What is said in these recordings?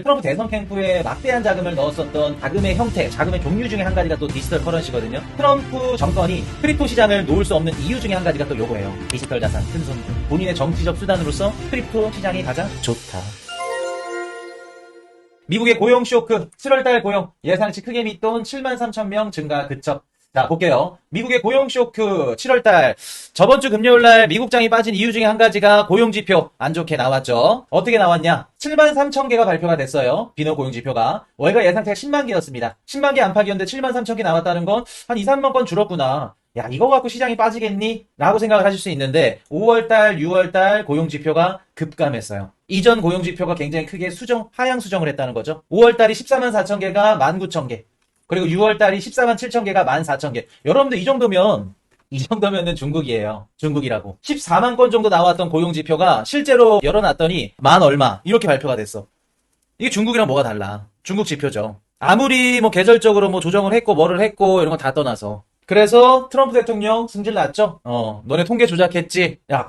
트럼프 대선 캠프에 막대한 자금을 넣었었던 자금의 형태, 자금의 종류 중에 한 가지가 또 디지털 커런시거든요. 트럼프 정권이 크립토 시장을 놓을 수 없는 이유 중에 한 가지가 또 요거예요. 디지털 자산, 큰손. 본인의 정치적 수단으로서 크립토 시장이 가장 좋다. 미국의 고용 쇼크, 7월달 고용 예상치 크게 밑돈 73,000명 증가 그쳐. 자, 볼게요. 미국의 고용 쇼크 7월달 저번 주 금요일날 미국장이 빠진 이유 중에 한 가지가 고용지표 안 좋게 나왔죠. 어떻게 나왔냐? 73,000개가 발표가 됐어요. 비너 고용지표가. 월가 예상치가 10만 개였습니다. 10만 개 안팎이었는데 73,000개 나왔다는 건 한 2, 3만 건 줄었구나. 야, 이거 갖고 시장이 빠지겠니? 라고 생각을 하실 수 있는데 5월달, 6월달 고용지표가 급감했어요. 이전 고용지표가 굉장히 크게 하향 수정을 했다는 거죠. 5월달이 14만 4천 개가 19,000개. 그리고 6월달이 14만 7천 개가 14,000개. 여러분들 이 정도면은 중국이에요. 중국이라고. 14만 건 정도 나왔던 고용지표가 실제로 열어놨더니 만 얼마 이렇게 발표가 됐어. 이게 중국이랑 뭐가 달라? 중국 지표죠. 아무리 뭐 계절적으로 뭐 조정을 했고 뭐를 했고 이런 건 다 떠나서. 그래서 트럼프 대통령 승질 났죠? 너네 통계 조작했지? 야,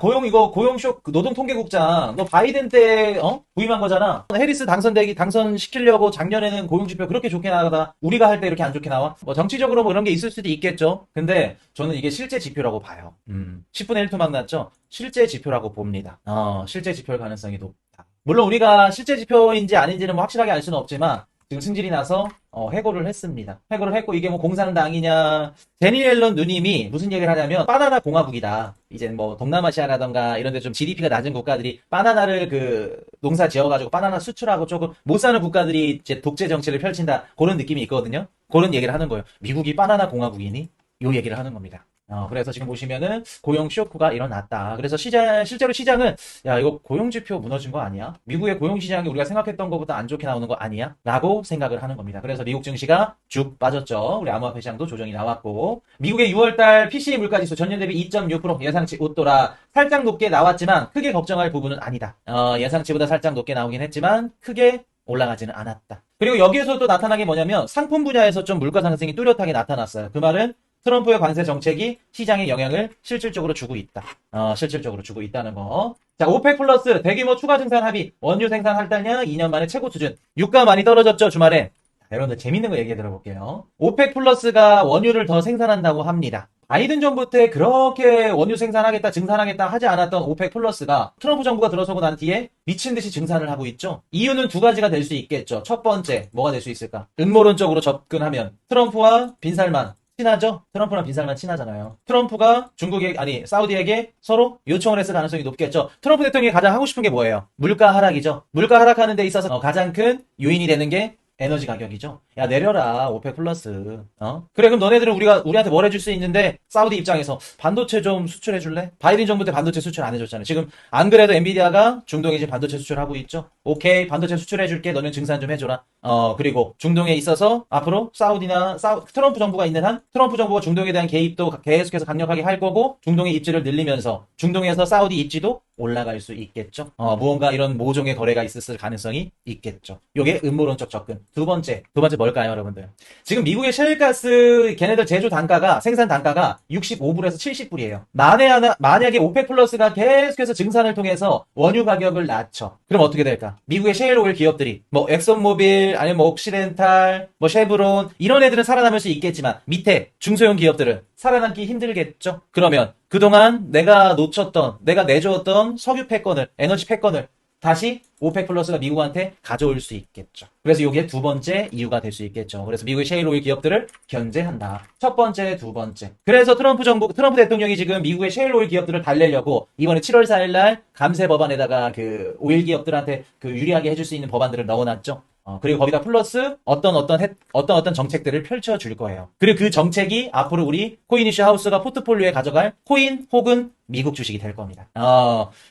노동통계국장, 너 바이든 때, 부임한 거잖아? 해리스 당선시키려고 작년에는 고용지표 그렇게 좋게 나가다, 우리가 할 때 이렇게 안 좋게 나와? 뭐, 정치적으로 뭐 그런 게 있을 수도 있겠죠? 근데, 저는 이게 실제 지표라고 봐요. 10분의 1토막 났죠? 실제 지표라고 봅니다. 실제 지표일 가능성이 높다. 물론 우리가 실제 지표인지 아닌지는 뭐 확실하게 알 수는 없지만, 지금 승질이 나서 해고를 했습니다. 해고를 했고 이게 뭐 공산당이냐 데니 앨런 누님이 무슨 얘기를 하냐면 바나나 공화국이다. 이제 뭐 동남아시아라던가 이런 데 좀 GDP가 낮은 국가들이 바나나를 농사 지어가지고 바나나 수출하고 조금 못 사는 국가들이 이제 독재 정치를 펼친다. 그런 느낌이 있거든요. 그런 얘기를 하는 거예요. 미국이 바나나 공화국이니? 요 얘기를 하는 겁니다. 그래서 지금 보시면은 고용 쇼크가 일어났다. 그래서 실제로 시장은 야, 이거 고용지표 무너진 거 아니야? 미국의 고용시장이 우리가 생각했던 것보다 안 좋게 나오는 거 아니야? 라고 생각을 하는 겁니다. 그래서 미국 증시가 쭉 빠졌죠. 우리 암호화폐 시장도 조정이 나왔고 미국의 6월달 PCE 물가지수 전년 대비 2.6% 예상치 웃돌아 살짝 높게 나왔지만 크게 걱정할 부분은 아니다. 예상치보다 살짝 높게 나오긴 했지만 크게 올라가지는 않았다. 그리고 여기에서 또 나타난 게 뭐냐면 상품 분야에서 좀 물가 상승이 뚜렷하게 나타났어요. 그 말은 트럼프의 관세 정책이 시장에 영향을 실질적으로 주고 있다. 실질적으로 주고 있다는 거. 자, 오펙 플러스 대규모 추가 증산 합의. 원유 생산 할당량 2년 만에 최고 수준. 유가 많이 떨어졌죠, 주말에. 여러분들 재밌는 거 얘기해 들어볼게요. 오펙 플러스가 원유를 더 생산한다고 합니다. 바이든 정부 때 그렇게 원유 생산하겠다, 증산하겠다 하지 않았던 오펙 플러스가 트럼프 정부가 들어서고 난 뒤에 미친 듯이 증산을 하고 있죠. 이유는 두 가지가 될 수 있겠죠. 첫 번째, 뭐가 될 수 있을까? 음모론적으로 접근하면 트럼프와 빈살만 친하죠? 트럼프랑 빈살만 친하잖아요. 트럼프가 사우디에게 서로 요청을 했을 가능성이 높겠죠. 트럼프 대통령이 가장 하고 싶은 게 뭐예요? 물가 하락이죠. 물가 하락하는 데 있어서 가장 큰 요인이 되는 게 에너지 가격이죠. 야, 내려라, 오펙 플러스. 그래, 그럼 너네들은 우리한테 뭘 해줄 수 있는데, 사우디 입장에서 반도체 좀 수출해줄래? 바이든 정부 때 반도체 수출 안 해줬잖아요. 지금, 안 그래도 엔비디아가 중동에 이제 반도체 수출하고 있죠. 오케이, 반도체 수출해줄게. 너는 증산 좀 해줘라. 그리고 중동에 있어서 앞으로 트럼프 정부가 있는 한, 트럼프 정부가 중동에 대한 개입도 계속해서 강력하게 할 거고, 중동의 입지를 늘리면서, 중동에서 사우디 입지도 올라갈 수 있겠죠. 무언가 이런 모종의 거래가 있었을 가능성이 있겠죠. 요게 음모론적 접근. 두 번째 뭘까요, 여러분들? 지금 미국의 셰일가스 걔네들 제조 단가가 생산 단가가 65불에서 70불이에요. 만약에 오펙 플러스가 계속해서 증산을 통해서 원유 가격을 낮춰. 그럼 어떻게 될까? 미국의 셰일 오일 기업들이 뭐 엑슨모빌 아니면 뭐 옥시덴탈, 뭐 쉐브론 이런 애들은 살아남을 수 있겠지만 밑에 중소형 기업들은 살아남기 힘들겠죠. 그러면 그동안 내가 내주었던 석유 패권을, 에너지 패권을 다시 오펙 플러스가 미국한테 가져올 수 있겠죠. 그래서 이게 두 번째 이유가 될 수 있겠죠. 그래서 미국의 셰일 오일 기업들을 견제한다. 첫 번째, 두 번째. 그래서 트럼프 대통령이 지금 미국의 셰일 오일 기업들을 달래려고 이번에 7월 4일 날 감세 법안에다가 오일 기업들한테 유리하게 해줄 수 있는 법안들을 넣어놨죠. 그리고 거기다 플러스 어떤 정책들을 펼쳐줄 거예요. 그리고 그 정책이 앞으로 우리 코인이슈 하우스가 포트폴리오에 가져갈 코인 혹은 미국 주식이 될 겁니다.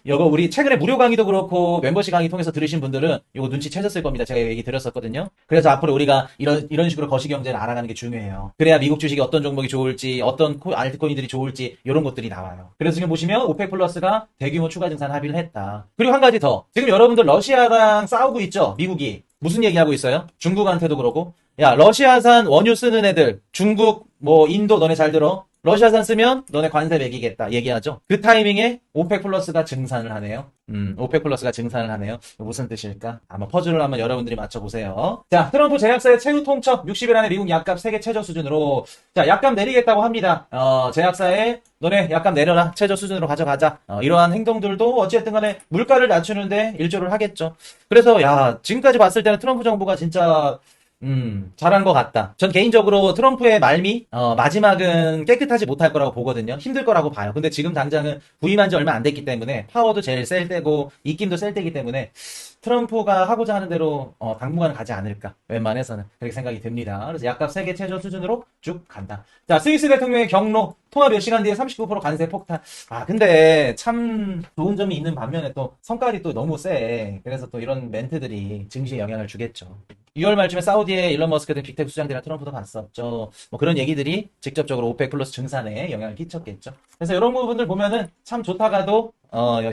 요거 우리 최근에 무료 강의도 그렇고 멤버십 강의 통해서 들으신 분들은 요거 눈치채셨을 겁니다. 제가 얘기 드렸었거든요. 그래서 앞으로 우리가 이런 식으로 거시경제를 알아가는 게 중요해요. 그래야 미국 주식이 어떤 종목이 좋을지, 어떤 알트코인들이 좋을지 이런 것들이 나와요. 그래서 지금 보시면 오펙 플러스가 대규모 추가 증산 합의를 했다. 그리고 한 가지 더. 지금 여러분들 러시아랑 싸우고 있죠? 미국이. 무슨 얘기하고 있어요? 중국한테도 그러고 야, 러시아산 원유 쓰는 애들, 중국, 인도 너네 잘 들어. 러시아산 쓰면 너네 관세 매기겠다 얘기하죠. 그 타이밍에 오펙 플러스가 증산을 하네요. 오펙 플러스가 증산을 하네요. 무슨 뜻일까? 한번 퍼즐을 한번 여러분들이 맞춰보세요. 자, 트럼프 제약사의 최후 통첩 60일 안에 미국 약값 세계 최저 수준으로. 자, 약값 내리겠다고 합니다. 제약사에 너네 약값 내려라. 최저 수준으로 가져가자. 이러한 행동들도 어찌됐든 간에 물가를 낮추는데 일조를 하겠죠. 그래서 야, 지금까지 봤을 때는 트럼프 정부가 진짜 잘한 것 같다. 전 개인적으로 트럼프의 말미, 마지막은 깨끗하지 못할 거라고 보거든요. 힘들 거라고 봐요. 근데 지금 당장은 부임한 지 얼마 안 됐기 때문에, 파워도 제일 셀 때고, 입김도 셀 때이기 때문에, 트럼프가 하고자 하는 대로, 당분간은 가지 않을까. 웬만해서는. 그렇게 생각이 듭니다. 그래서 약값 세계 최저 수준으로 쭉 간다. 자, 스위스 대통령의 경로, 통화 몇 시간 뒤에 39% 관세 폭탄. 근데 참 좋은 점이 있는 반면에 또 성깔이 또 너무 세. 그래서 또 이런 멘트들이 증시에 영향을 주겠죠. 6월 말쯤에 사우디의 일론 머스크 등 빅테크 수장들이랑 트럼프도 봤었죠. 뭐 그런 얘기들이 직접적으로 오펙 플러스 증산에 영향을 끼쳤겠죠. 그래서 이런 부분들 보면은 참 좋다가도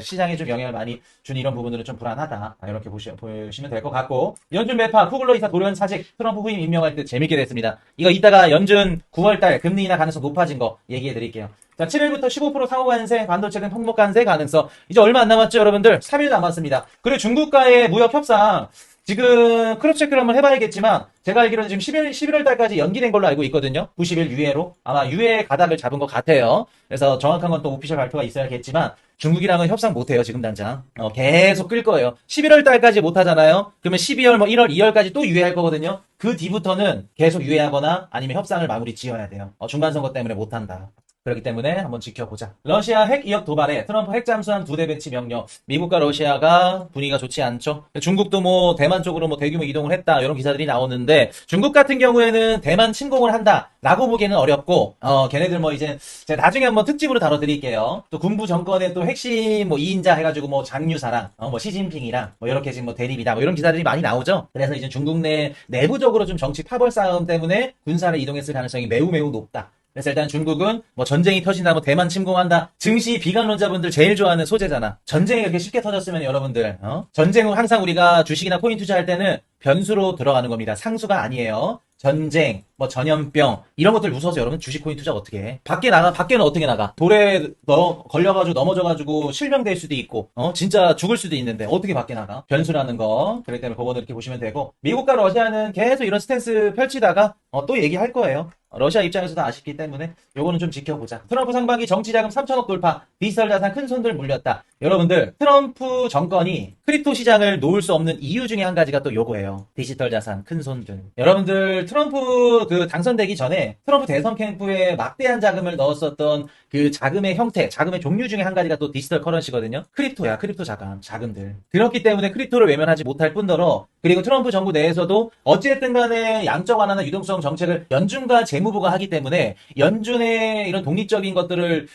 시장에 좀 영향을 많이 준 이런 부분들은 좀 불안하다. 이렇게 보시면 될 것 같고, 연준 매파 쿠글러 이사 돌연 사직 트럼프 후임 임명할 때 재밌게 됐습니다. 이거 이따가 연준 9월달 금리 인하 가능성 높아진 거 얘기해 드릴게요. 자, 7일부터 15% 상호 관세, 반도체 등 품목 관세 가능성. 이제 얼마 안 남았죠, 여러분들? 3일 남았습니다. 그리고 중국과의 무역 협상 지금 크로스 체크를 한번 해봐야겠지만 제가 알기로는 지금 11월 달까지 연기된 걸로 알고 있거든요. 90일 유예로. 아마 유예 가닥을 잡은 것 같아요. 그래서 정확한 건 또 오피셜 발표가 있어야겠지만 중국이랑은 협상 못해요, 지금 당장. 계속 끌 거예요. 11월 달까지 못하잖아요. 그러면 12월, 1월, 2월까지 또 유예할 거거든요. 그 뒤부터는 계속 유예하거나 아니면 협상을 마무리 지어야 돼요. 중간 선거 때문에 못한다. 그렇기 때문에 한번 지켜보자. 러시아 핵 이역 도발에 트럼프 핵 잠수함 2대 배치 명령. 미국과 러시아가 분위기가 좋지 않죠. 중국도 뭐 대만 쪽으로 뭐 대규모 이동을 했다 이런 기사들이 나오는데, 중국 같은 경우에는 대만 침공을 한다라고 보기에는 어렵고, 걔네들 뭐 이제 제가 나중에 한번 특집으로 다뤄드릴게요. 또 군부 정권의 또 핵심 뭐 2인자 해가지고 뭐 장유사랑 뭐 시진핑이랑 뭐 이렇게 지금 뭐 대립이다 뭐 이런 기사들이 많이 나오죠. 그래서 이제 중국 내부적으로 좀 정치 파벌 싸움 때문에 군사를 이동했을 가능성이 매우 매우 높다. 그래서 일단 중국은 뭐 전쟁이 터진다, 뭐 대만 침공한다. 증시 비관론자분들 제일 좋아하는 소재잖아. 전쟁이 이렇게 쉽게 터졌으면 여러분들, 전쟁은 항상 우리가 주식이나 코인 투자할 때는 변수로 들어가는 겁니다. 상수가 아니에요. 전쟁, 뭐 전염병 이런 것들 무서워서 여러분 주식 코인 투자 어떻게 해? 밖에는 어떻게 나가? 돌에 걸려가지고 넘어져가지고 실명될 수도 있고, 진짜 죽을 수도 있는데 어떻게 밖에 나가? 변수라는 거. 그렇기 때문에 그거는 이렇게 보시면 되고, 미국과 러시아는 계속 이런 스탠스 펼치다가 또 얘기할 거예요. 러시아 입장에서도 아쉽기 때문에 요거는 좀 지켜보자. 트럼프 상반기 정치자금 3천억 돌파, 디지털 자산 큰 손들 물렸다. 여러분들, 트럼프 정권이 크립토 시장을 놓을 수 없는 이유 중에 한 가지가 또 요거예요. 디지털 자산 큰 손들. 여러분들, 트럼프 당선되기 전에 트럼프 대선 캠프에 막대한 자금을 넣었었던 그 자금의 형태, 자금의 종류 중에 한 가지가 또 디지털 커런시거든요. 크립토야, 크립토 자금들. 그렇기 때문에 크립토를 외면하지 못할 뿐더러, 그리고 트럼프 정부 내에서도 어찌됐든 간에 양적 완화나 유동성 정책을 연준과 재무부가 하기 때문에 연준의 이런 독립적인 것들을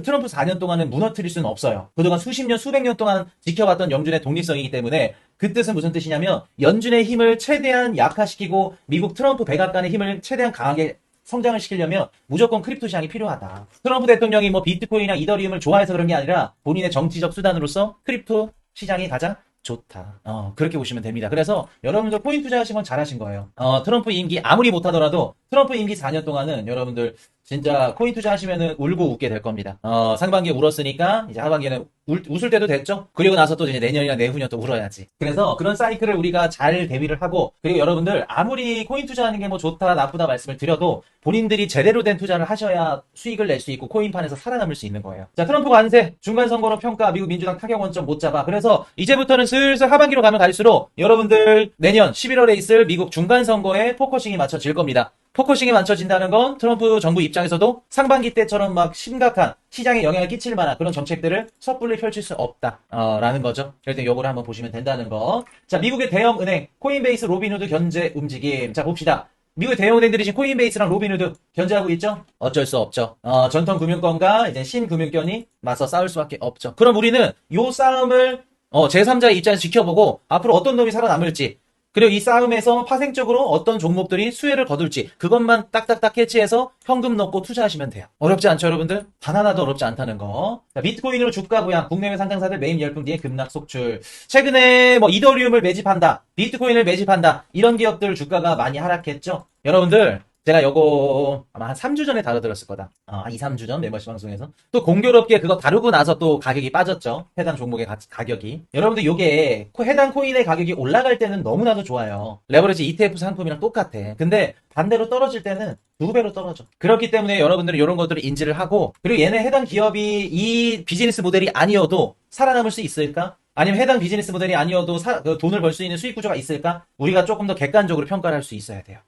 트럼프 4년 동안은 무너뜨릴 수는 없어요. 그동안 수십 년, 수백 년 동안 지켜왔던 연준의 독립성이기 때문에, 그 뜻은 무슨 뜻이냐면 연준의 힘을 최대한 약화시키고 미국 트럼프 백악관의 힘을 최대한 강하게 성장을 시키려면 무조건 크립토 시장이 필요하다. 트럼프 대통령이 뭐 비트코인이나 이더리움을 좋아해서 그런 게 아니라 본인의 정치적 수단으로서 크립토 시장이 가장 좋다. 그렇게 보시면 됩니다. 그래서 여러분들 코인 투자하신 건 잘하신 거예요. 트럼프 임기 아무리 못하더라도 트럼프 임기 4년 동안은 여러분들 진짜 코인 투자하시면은 울고 웃게 될 겁니다. 상반기에 울었으니까 이제 하반기에는 웃을 때도 됐죠? 그리고 나서 또 이제 내년이나 내후년 또 울어야지. 그래서 그런 사이클을 우리가 잘 대비를 하고, 그리고 여러분들 아무리 코인 투자하는 게 뭐 좋다 나쁘다 말씀을 드려도 본인들이 제대로 된 투자를 하셔야 수익을 낼 수 있고 코인판에서 살아남을 수 있는 거예요. 자, 트럼프 관세 중간 선거로 평가, 미국 민주당 타격 원점 못 잡아. 그래서 이제부터는 슬슬 하반기로 가면 갈수록 여러분들 내년 11월에 있을 미국 중간 선거에 포커싱이 맞춰질 겁니다. 포커싱이 맞춰진다는 건 트럼프 정부 입장에서도 상반기 때처럼 막 심각한 시장에 영향을 끼칠 만한 그런 정책들을 섣불리 펼칠 수 없다 라는 거죠. 그럴 때 요거를 한번 보시면 된다는 거. 자, 미국의 대형 은행 코인베이스, 로빈후드 견제 움직임. 자, 봅시다. 미국의 대형 은행들이 지금 코인베이스랑 로빈후드 견제하고 있죠? 어쩔 수 없죠. 전통 금융권과 이제 신금융권이 맞서 싸울 수밖에 없죠. 그럼 우리는 요 싸움을 제3자의 입장에서 지켜보고 앞으로 어떤 놈이 살아남을지, 그리고 이 싸움에서 파생적으로 어떤 종목들이 수혜를 거둘지 그것만 딱딱딱 캐치해서 현금 넣고 투자하시면 돼요. 어렵지 않죠, 여러분들? 단 하나도 어렵지 않다는 거. 자, 비트코인으로 주가 부양, 국내외 상장사들 매입 열풍 뒤에 급락 속출. 최근에 뭐 이더리움을 매집한다, 비트코인을 매집한다, 이런 기업들 주가가 많이 하락했죠. 여러분들 제가 요거 아마 한 3주 전에 다뤄드렸을 거다. 한 2, 3주 전 멤버십 방송에서. 또 공교롭게 그거 다루고 나서 또 가격이 빠졌죠. 해당 종목의 가격이. 여러분들 요게 해당 코인의 가격이 올라갈 때는 너무나도 좋아요. 레버리지 ETF 상품이랑 똑같아. 근데 반대로 떨어질 때는 2배로 떨어져. 그렇기 때문에 여러분들은 이런 것들을 인지를 하고, 그리고 얘네 해당 기업이 이 비즈니스 모델이 아니어도 살아남을 수 있을까? 아니면 해당 비즈니스 모델이 아니어도 그 돈을 벌 수 있는 수익 구조가 있을까? 우리가 조금 더 객관적으로 평가를 할 수 있어야 돼요.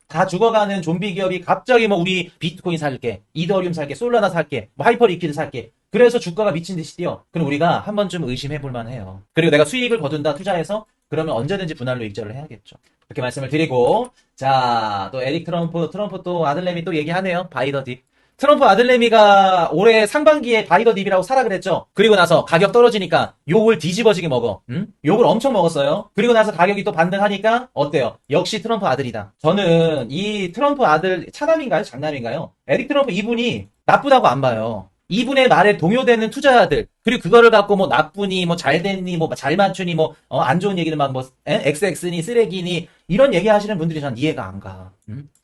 다 죽어가는 좀비 기업이 갑자기 뭐 우리 비트코인 살게, 이더리움 살게, 솔라나 살게, 뭐 하이퍼 리퀴드 살게. 그래서 주가가 미친 듯이 뛰어. 그럼 우리가 한 번쯤 의심해 볼 만해요. 그리고 내가 수익을 거둔다 투자해서 그러면 언제든지 분할로 익절을 해야겠죠. 그렇게 말씀을 드리고, 자, 또 에릭 트럼프 또 아들내미 또 얘기하네요. 바이더 딥. 트럼프 아들내미가 올해 상반기에 바이더 딥이라고 사라 그랬죠. 그리고 나서 가격 떨어지니까 욕을 뒤집어지게 먹어. 응? 욕을 엄청 먹었어요. 그리고 나서 가격이 또 반등하니까 어때요? 역시 트럼프 아들이다. 저는 이 트럼프 아들 차남인가요? 장남인가요? 에릭 트럼프 이분이 나쁘다고 안 봐요. 이분의 말에 동요되는 투자자들, 그리고 그거를 갖고 뭐 나쁘니, 뭐 잘 됐니, 뭐 잘 맞추니, 뭐, 안 좋은 얘기를 막 뭐, XX니, 쓰레기니, 이런 얘기 하시는 분들이 전 이해가 안 가.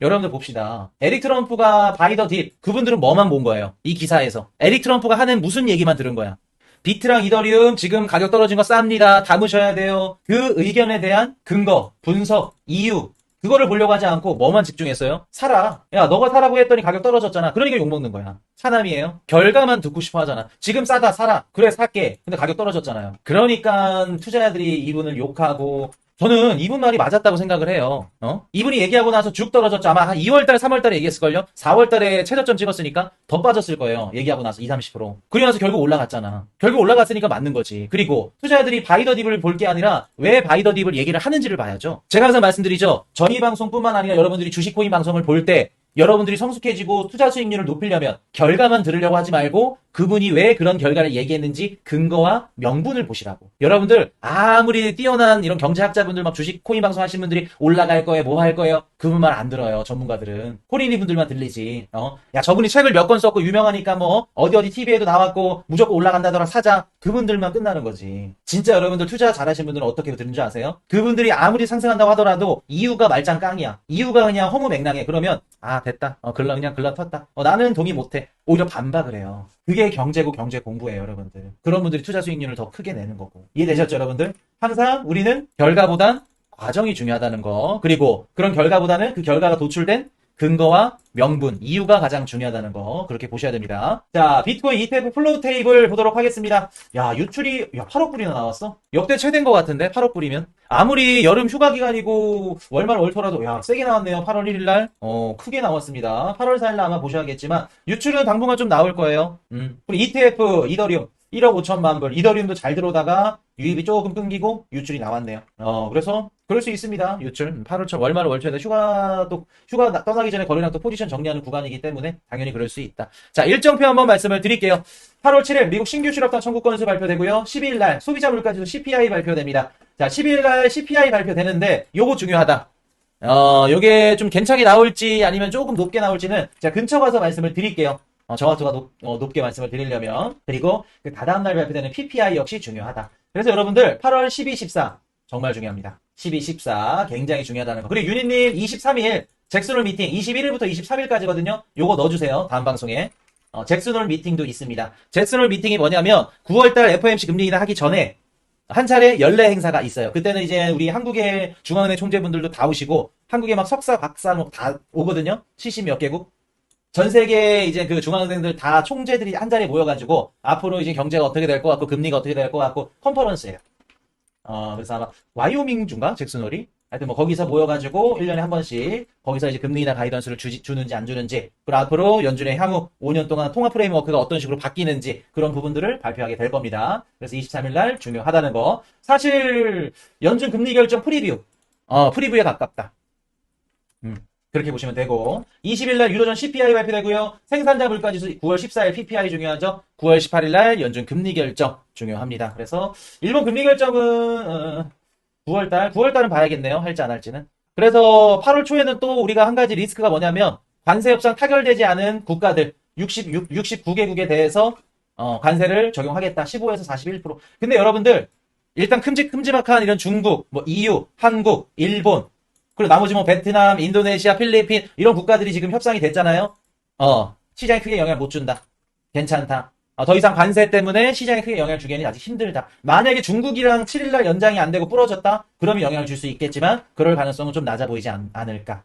여러분들 봅시다. 에릭 트럼프가 바이더 딥, 그분들은 뭐만 본 거예요? 이 기사에서. 에릭 트럼프가 하는 무슨 얘기만 들은 거야? 비트랑 이더리움 지금 가격 떨어진 거 쌉니다. 담으셔야 돼요. 그 의견에 대한 근거, 분석, 이유, 그거를 보려고 하지 않고 뭐만 집중했어요? 사라. 야, 너가 사라고 했더니 가격 떨어졌잖아. 그러니까 욕먹는 거야. 사남이에요. 결과만 듣고 싶어 하잖아. 지금 싸다, 사라. 그래, 살게. 근데 가격 떨어졌잖아요. 그러니까 투자자들이 이분을 욕하고, 저는 이분 말이 맞았다고 생각을 해요. 이분이 얘기하고 나서 쭉 떨어졌죠. 아마 한 2월달, 3월달에 얘기했을걸요? 4월달에 최저점 찍었으니까 더 빠졌을 거예요. 얘기하고 나서 20, 30%. 그리고 나서 결국 올라갔잖아. 결국 올라갔으니까 맞는 거지. 그리고 투자자들이 바이더 딥을 볼 게 아니라 왜 바이더 딥을 얘기를 하는지를 봐야죠. 제가 항상 말씀드리죠. 저희 방송뿐만 아니라 여러분들이 주식코인 방송을 볼 때 여러분들이 성숙해지고 투자 수익률을 높이려면 결과만 들으려고 하지 말고 그분이 왜 그런 결과를 얘기했는지 근거와 명분을 보시라고. 여러분들 아무리 뛰어난 이런 경제학자분들 막 주식 코인 방송 하시는 분들이 올라갈 거예요, 뭐 할 거예요, 그분 말 안 들어요. 전문가들은 코린이 분들만 들리지. 야, 저분이 책을 몇 권 썼고 유명하니까 뭐 어디 TV에도 나왔고 무조건 올라간다더라 사자, 그분들만 끝나는 거지. 진짜 여러분들 투자 잘하시는 분들은 어떻게 들은 줄 아세요? 그분들이 아무리 상승한다고 하더라도 이유가 말짱 깡이야. 이유가 그냥 허무맹랑해. 그러면 됐다. 그냥 글러 텄다. 나는 동의 못해. 오히려 반박을 해요. 그게 경제고 경제 공부예요, 여러분들. 그런 분들이 투자 수익률을 더 크게 내는 거고. 이해되셨죠, 여러분들? 항상 우리는 결과보단 과정이 중요하다는 거. 그리고 그런 결과보다는 그 결과가 도출된 근거와 명분, 이유가 가장 중요하다는 거. 그렇게 보셔야 됩니다. 자, 비트코인 ETF 플로우 테이블 보도록 하겠습니다. 야, 유출이 8억 불이나 나왔어? 역대 최대인 것 같은데, 8억 불이면? 아무리 여름 휴가 기간이고 월말 월토라도 세게 나왔네요. 8월 1일 날. 크게 나왔습니다. 8월 4일 날 아마 보셔야겠지만 유출은 당분간 좀 나올 거예요. 그리고 ETF 이더리움 1억 5천만 불. 이더리움도 잘 들어오다가 유입이 조금 끊기고 유출이 나왔네요. 그래서 그럴 수 있습니다. 유출. 8월 초 월말 월초에 휴가 떠나기 전에 거래량 또 포지션 정리하는 구간이기 때문에 당연히 그럴 수 있다. 자, 일정표 한번 말씀을 드릴게요. 8월 7일 미국 신규 실업당 청구 건수 발표되고요. 12일 날 소비자 물가지수 CPI 발표됩니다. 자, 12일 날 CPI 발표되는데 요거 중요하다. 요게 좀 괜찮게 나올지 아니면 조금 높게 나올지는 제가 근처 가서 말씀을 드릴게요. 정확도가 높게 말씀을 드리려면. 그리고 그 다다음 날 발표되는 PPI 역시 중요하다. 그래서 여러분들 8월 12, 14 정말 중요합니다. 12, 14 굉장히 중요하다는 거. 그리고 유니님 23일 잭슨홀 미팅 21일부터 23일까지거든요. 요거 넣어주세요. 다음 방송에. 잭슨홀 미팅도 있습니다. 잭슨홀 미팅이 뭐냐면 9월달 FOMC 금리 인하 하기 전에 한 차례 연례 행사가 있어요. 그때는 이제 우리 한국의 중앙은행 총재분들도 다 오시고 한국의 막 석사, 박사 뭐 다 오거든요. 70 몇 개국. 전 세계 이제 그 중앙은행들 다 총재들이 한 자리에 모여가지고 앞으로 이제 경제가 어떻게 될 것 같고 금리가 어떻게 될 것 같고 컨퍼런스예요. 그래서 아마 와이오밍주인가 잭슨홀이? 하여튼 뭐 거기서 모여가지고 1년에 한 번씩 거기서 이제 금리나 가이던스를 주는지 안 주는지, 그리고 앞으로 연준의 향후 5년 동안 통화 프레임워크가 어떤 식으로 바뀌는지 그런 부분들을 발표하게 될 겁니다. 그래서 23일 날 중요하다는 거. 사실 연준 금리 결정 프리뷰에 가깝다. 그렇게 보시면 되고, 20일 날 유로존 CPI 발표되고요. 생산자 물가지수 9월 14일 PPI 중요하죠. 9월 18일 날 연준 금리 결정 중요합니다. 그래서 일본 금리 결정은 9월달은 봐야겠네요. 할지 안 할지는. 그래서 8월 초에는 또 우리가 한 가지 리스크가 뭐냐면 관세 협상 타결되지 않은 국가들 69개국에 대해서 관세를 적용하겠다. 15에서 41%. 근데 여러분들 일단 큼직큼직한 이런 중국, 뭐 EU, 한국, 일본, 그리고 나머지 뭐 베트남, 인도네시아, 필리핀 이런 국가들이 지금 협상이 됐잖아요. 시장에 크게 영향을 못 준다. 괜찮다. 더 이상 관세 때문에 시장에 크게 영향을 주기에는 아직 힘들다. 만약에 중국이랑 7일날 연장이 안 되고 부러졌다? 그러면 영향을 줄 수 있겠지만 그럴 가능성은 좀 낮아 보이지 않을까.